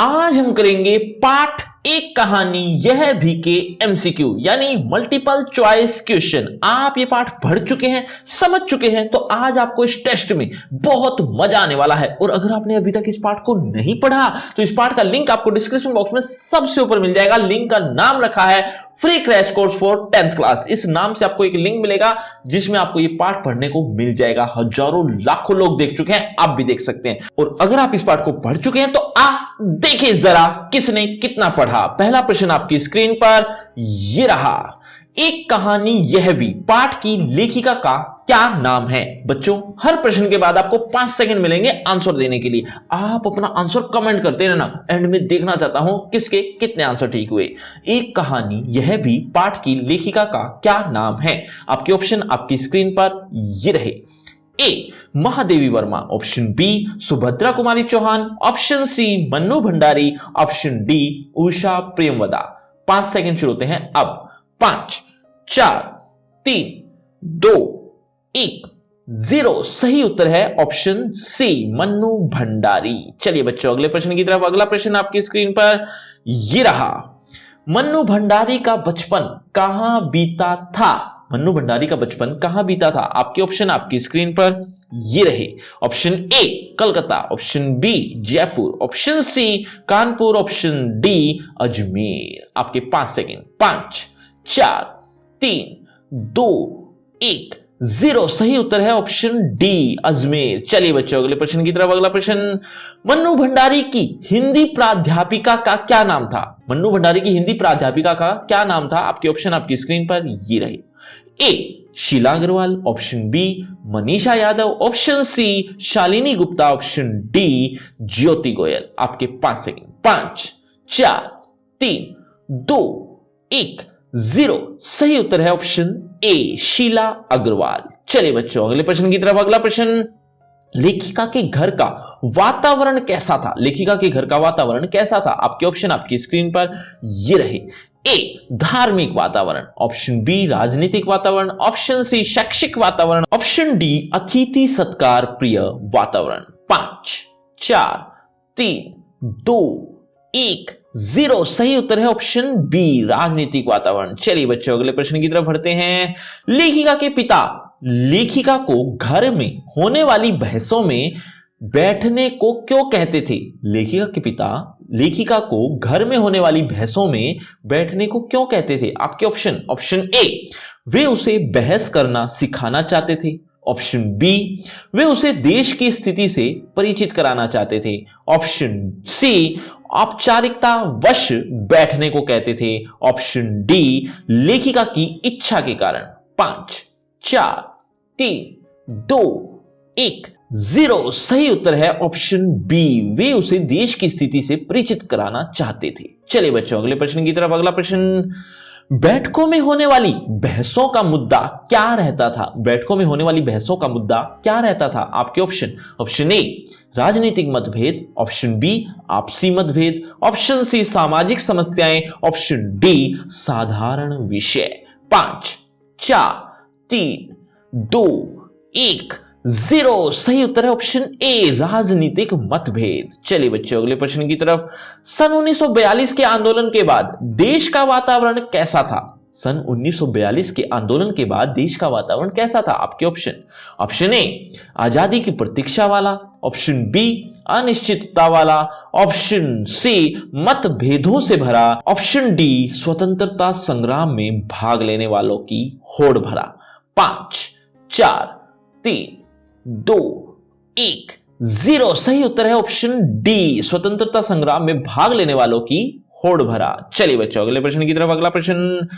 आज हम करेंगे पाठ एक कहानी यह भी के एमसीक्यू यानी मल्टीपल चॉइस क्वेश्चन। आप ये पाठ पढ़ चुके हैं, समझ चुके हैं, तो आज आपको इस टेस्ट में बहुत मजा आने वाला है। और अगर आपने अभी तक इस पाठ को नहीं पढ़ा तो इस पाठ का लिंक आपको डिस्क्रिप्शन बॉक्स में सबसे ऊपर मिल जाएगा। लिंक का नाम रखा है free crash course for 10th class. इस नाम से आपको एक लिंक मिलेगा जिसमें आपको ये पाठ पढ़ने को मिल जाएगा। हजारों लाखों लोग देख चुके हैं, आप भी देख सकते हैं। और अगर आप इस पाठ को पढ़ चुके हैं तो देखिए जरा किसने कितना पढ़ा। पहला प्रश्न आपकी स्क्रीन पर ये रहा, एक कहानी यह भी पाठ की लेखिका का क्या नाम है। बच्चों, हर प्रश्न के बाद आपको 5 सेकंड मिलेंगे आंसर देने के लिए। आप अपना आंसर कमेंट करते रहना, एंड में देखना चाहता हूं किसके कितने आंसर ठीक हुए। एक कहानी यह भी पाठ की लेखिका का क्या नाम है। आपके ऑप्शन आपकी स्क्रीन पर ये रहे। A Mahadevi Varma, option B Subhadra Kumari Chauhan, option C Mannu Bhandari, option D Usha Premvada. 5 second शुरू होते हैं अब। 5 4 3 2 1 0। सही उत्तर है ऑप्शन सी मन्नू भंडारी। चलिए बच्चों अगले प्रश्न की तरफ। अगला प्रश्न आपकी स्क्रीन पर ये रहा, मन्नू भंडारी का बचपन कहां बीता था। मन्नू भंडारी का बचपन कहां बीता था। आपके ऑप्शन आपकी स्क्रीन पर ये रहे। Option A Calcutta, option B Jaipur, option C Kanpur, option D Ajmer. आपके 5 सेकंड। 5 4 3 2 1 0। सही उत्तर है ऑप्शन डी अजमेर। चलिए बच्चों अगले प्रश्न की तरफ। अगला प्रश्न, मन्नू भंडारी की हिंदी प्राध्यापिका का क्या नाम था। मन्नू भंडारी की हिंदी प्राध्यापिका का क्या नाम था। आपके ऑप्शन आपकी स्क्रीन पर ये रहे। A Sheela Agarwal, option B Manisha Yadav, option C Shalini Gupta, option D Jyoti Goyal. आपके 5 सेकंड। 5 4 3 2 1 0। सही उत्तर है ऑप्शन ए शीला अग्रवाल। चलिए बच्चों अगले प्रश्न की तरफ। अगला प्रश्न, लेखिका के घर का वातावरण कैसा था। लेखिका के घर का वातावरण कैसा था। आपके ऑप्शन आपकी स्क्रीन पर ये रहे। ए धार्मिक वातावरण, ऑप्शन बी राजनीतिक वातावरण, ऑप्शन सी शैक्षिक वातावरण, ऑप्शन डी अतिथि सत्कार प्रिय वातावरण। 5 4 3 2 1 0। सही उत्तर है ऑप्शन बी राजनीतिक वातावरण। चलिए बच्चों अगले प्रश्न की तरफ बढ़ते हैं। लेखिका के पिता लेखिका को घर में होने वाली बहसों में बैठने को क्यों कहते थे। लेखिका के पिता लेखिका को घर में होने वाली बहसों में बैठने को क्यों कहते थे। आपके ऑप्शन, ऑप्शन ए वे उसे बहस करना सिखाना चाहते थे, ऑप्शन बी वे उसे देश की स्थिति से परिचित कराना चाहते थे, ऑप्शन सी औपचारिकता वश बैठने को कहते थे, ऑप्शन डी लेखिका की इच्छा के कारण। 5 4 3 2 1 0। सही उत्तर है ऑप्शन बी वे उसे देश की स्थिति से परिचित कराना चाहते थे। चलिए बच्चों अगले प्रश्न की तरफ। अगला प्रश्न, बैठकों में होने वाली बहसों का मुद्दा क्या रहता था। बैठकों में होने वाली बहसों का मुद्दा क्या रहता था। आपके ऑप्शन, ऑप्शन ए राजनीतिक मतभेद, ऑप्शन बी आपसी मतभेद, ऑप्शन सी सामाजिक समस्याएं, ऑप्शन डी साधारण विषय। 5 4 3 2 1 0। सही उत्तर है ऑप्शन ए राजनीतिक मतभेद। चलिए बच्चों अगले प्रश्न की तरफ। सन 1942 के आंदोलन के बाद देश का वातावरण कैसा था। सन 1942 के आंदोलन के बाद देश का वातावरण कैसा था। आपके ऑप्शन, ऑप्शन ए आजादी की प्रतीक्षा वाला, ऑप्शन बी अनिश्चितता वाला, ऑप्शन सी मतभेदों से भरा, ऑप्शन डी स्वतंत्रता संग्राम में भाग लेने वालों की होड़ भरा। 5 4 3 2 1 0। सही उत्तर है ऑप्शन डी स्वतंत्रता संग्राम में भाग लेने वालों की होड़ भरा। चलिए बच्चों अगले प्रश्न की तरफ। अगला प्रश्न,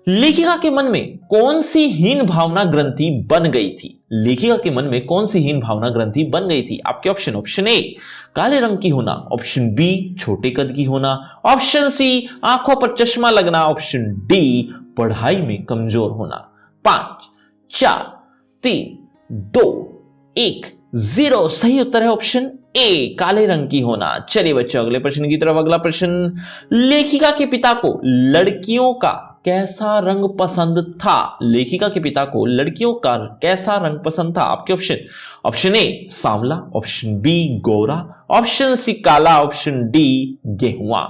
लेखिका के मन में कौन सी हीन भावना ग्रंथि बन गई थी। लेखिका के मन में कौन सी हीन भावना ग्रंथि बन गई थी। आपके ऑप्शन, ऑप्शन ए काले रंग की होना, ऑप्शन बी छोटे कद की होना, ऑप्शन सी आंखों पर चश्मा लगना, ऑप्शन डी पढ़ाई में कमजोर होना। 5 4 3 2 1 0। सही उत्तर है ऑप्शन ए काले रंग की होना। चलिए बच्चों अगले प्रश्न की तरफ। अगला प्रश्न, लेखिका के पिता को लड़कियों का कैसा रंग पसंद था? लेखिका के पिता को लड़कियों का कैसा रंग पसंद था? आपके ऑप्शन, ऑप्शन ए सांवला, ऑप्शन बी गोरा, ऑप्शन सी काला, ऑप्शन डी गेहुआ।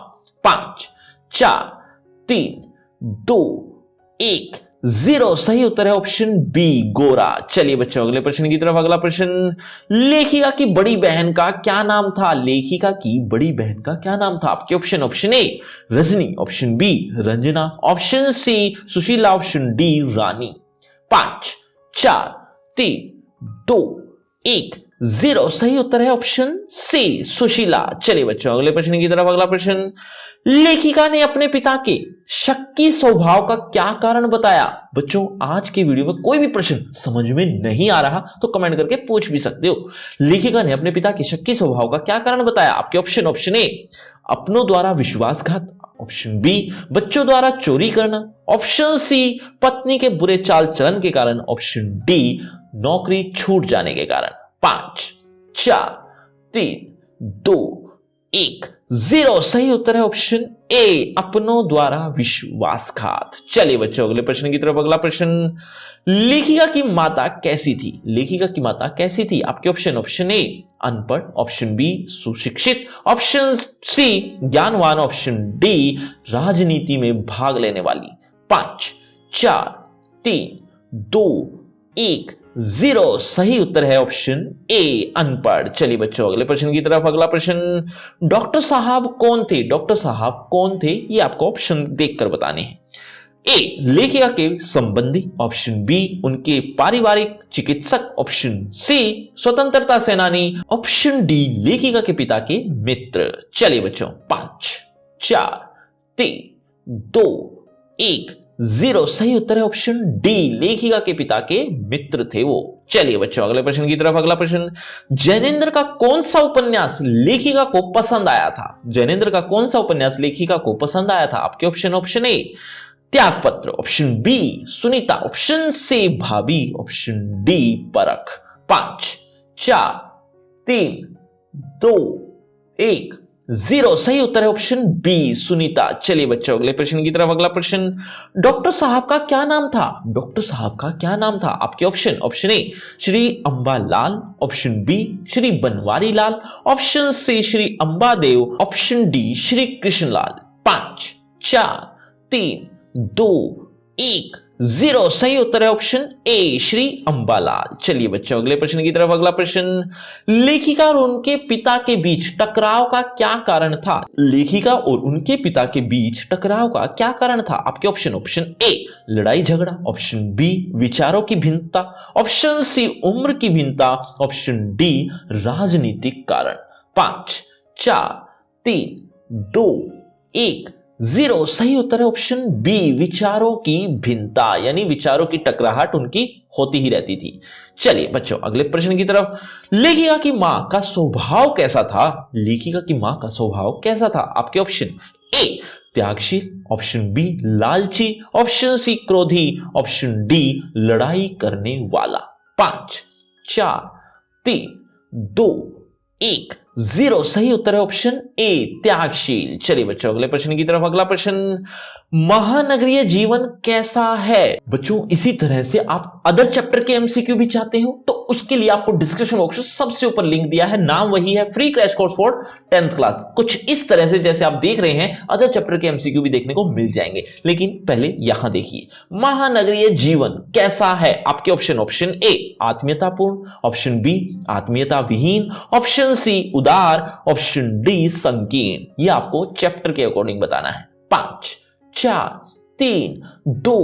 5 4 3 2 1 0। सही उत्तर है ऑप्शन बी गोरा। चलिए बच्चों अगले प्रश्न की तरफ। अगला प्रश्न, लेखिका की बड़ी बहन का क्या नाम था? लेखिका की बड़ी बहन का क्या नाम था? आपके option, option A Rajni, option B Ranjana, option C Sushila, option D Rani. 5 4 3 2 1 0। सही उत्तर है ऑप्शन सी सुशीला। चलिए बच्चों अगले प्रश्न की तरफ। अगला प्रश्न, लेखिका ने अपने पिता के शक्की स्वभाव का क्या कारण बताया? बच्चों आज की वीडियो में कोई भी प्रश्न समझ में नहीं आ रहा तो कमेंट करके पूछ भी सकते हो। लेखिका ने अपने पिता के शक्की स्वभाव का क्या कारण बताया? आपके ऑप्शन, ऑप्शन ए अपनों द्वारा विश्वासघात, ऑप्शन बी बच्चों द्वारा चोरी करना, ऑप्शन सी पत्नी के बुरे चाल चलन के कारण, ऑप्शन डी नौकरी छूट जाने के कारण। 5 4 3 2 1 0। सही उत्तर है ऑप्शन ए अपनों द्वारा विश्वासघात। चलिए बच्चों अगले प्रश्न की तरफ। अगला प्रश्न, लेखिका की माता कैसी थी? लेखिका की माता कैसी थी? आपके ऑप्शन, ऑप्शन ए अनपढ़, ऑप्शन बी सुशिक्षित, ऑप्शन सी ज्ञानवान, ऑप्शन डी राजनीति में भाग लेने वाली। 5 4 3 2 1 0। सही उत्तर है ऑप्शन ए अनपढ़। चलिए बच्चों अगले प्रश्न की तरफ। अगला प्रश्न, डॉक्टर साहब कौन थे? डॉक्टर साहब कौन थे ये आपको ऑप्शन देखकर बताने हैं। ए लेखिका के संबंधी, ऑप्शन बी उनके पारिवारिक चिकित्सक, ऑप्शन सी स्वतंत्रता सेनानी, ऑप्शन डी लेखिका के पिता के मित्र। चलिए बच्चों 5 4 3 2 1 0। सही उत्तर है ऑप्शन डी लेखिका के पिता के मित्र थे वो। चलिए बच्चों अगले प्रश्न की तरफ। अगला प्रश्न, जैनेन्द्र का कौन सा उपन्यास लेखिका को पसंद आया था? जैनेन्द्र का कौन सा उपन्यास लेखिका को पसंद आया था? आपके option, option A Tyagpatra, option B Sunita, option C भाभी, ऑप्शन डी परख। 5 4 3 2 1 0। सही उत्तर है ऑप्शन बी सुनीता। चलिए बच्चों अगले प्रश्न की तरफ। अगला प्रश्न, डॉक्टर साहब का क्या नाम था? डॉक्टर साहब का क्या नाम था? आपके option, option A Shri Ambalal, option B Shri Banwari Lal, option C Shri Ambadev, option D Shri Krishnalal. 5 4 3 2 1 0। सही उत्तर है ऑप्शन ए श्री अंबालाल। चलिए बच्चों अगले प्रश्न की तरफ। अगला प्रश्न, लेखिका और उनके पिता के बीच टकराव का क्या कारण था? लेखिका और उनके पिता के बीच टकराव का क्या कारण था? आपके ऑप्शन, ऑप्शन ए लड़ाई झगड़ा, ऑप्शन बी विचारों की भिन्नता, ऑप्शन सी उम्र की भिन्नता, ऑप्शन डी राजनीतिक कारण। 5 4 3 2 1 0। सही उत्तर है ऑप्शन बी विचारों की भिन्नता, यानी विचारों की टकराहट उनकी होती ही रहती थी। चलिए बच्चों अगले प्रश्न की तरफ। लेखिका की मां का स्वभाव कैसा था? लेखिका की मां का स्वभाव कैसा था? आपके ऑप्शन, ए त्यागशील, ऑप्शन बी लालची, ऑप्शन सी क्रोधी, ऑप्शन डी लड़ाई करने वाला। 5 4 3 2 1 0। सही उत्तर है ऑप्शन ए त्यागशील। चलिए बच्चों अगले प्रश्न की तरफ। अगला प्रश्न, महानगरीय जीवन कैसा है? बच्चों इसी तरह से आप अदर चैप्टर के एमसीक्यू भी चाहते हो तो उसके लिए आपको डिस्क्रिप्शन बॉक्स में सबसे ऊपर लिंक दिया है, नाम वही है free crash course for 10th class. कुछ इस तरह से जैसे आप देख रहे हैं अदर चैप्टर के एमसीक्यू भी देखने को मिल जाएंगे, लेकिन पहले यहां देखिए महानगरीय जीवन कैसा है। आपके ऑप्शन, ऑप्शन ए आत्मीयतापूर्ण, ऑप्शन बी आत्मीयता विहीन, ऑप्शन सी उदार, ऑप्शन डी संकीर्ण। यह आपको चैप्टर के अकॉर्डिंग बताना है। 5 4 3 2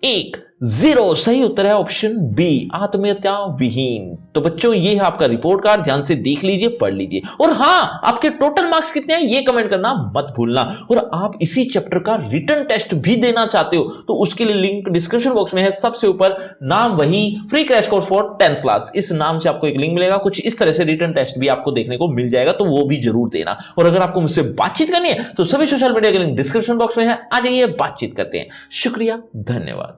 1 0। सही उत्तर है ऑप्शन बी आत्मीयता विहीन। तो बच्चों ये है आपका रिपोर्ट कार्ड, ध्यान से देख लीजिए, पढ़ लीजिए। और हां आपके टोटल मार्क्स कितने हैं ये कमेंट करना मत भूलना। और आप इसी चैप्टर का रिटन टेस्ट भी देना चाहते हो तो उसके लिए लिंक डिस्क्रिप्शन बॉक्स में है, सबसे ऊपर नाम वही free crash course for 10th class, इस नाम से आपको एक लिंक मिलेगा। कुछ इस तरह से रिटन टेस्ट भी आपको देखने को मिल जाएगा, तो वो भी जरूर देना। और अगर आपको मुझसे बातचीत करनी है तो सभी सोशल मीडिया के लिंक डिस्क्रिप्शन बॉक्स में है, आ जाइए बातचीत करते हैं। शुक्रिया, धन्यवाद।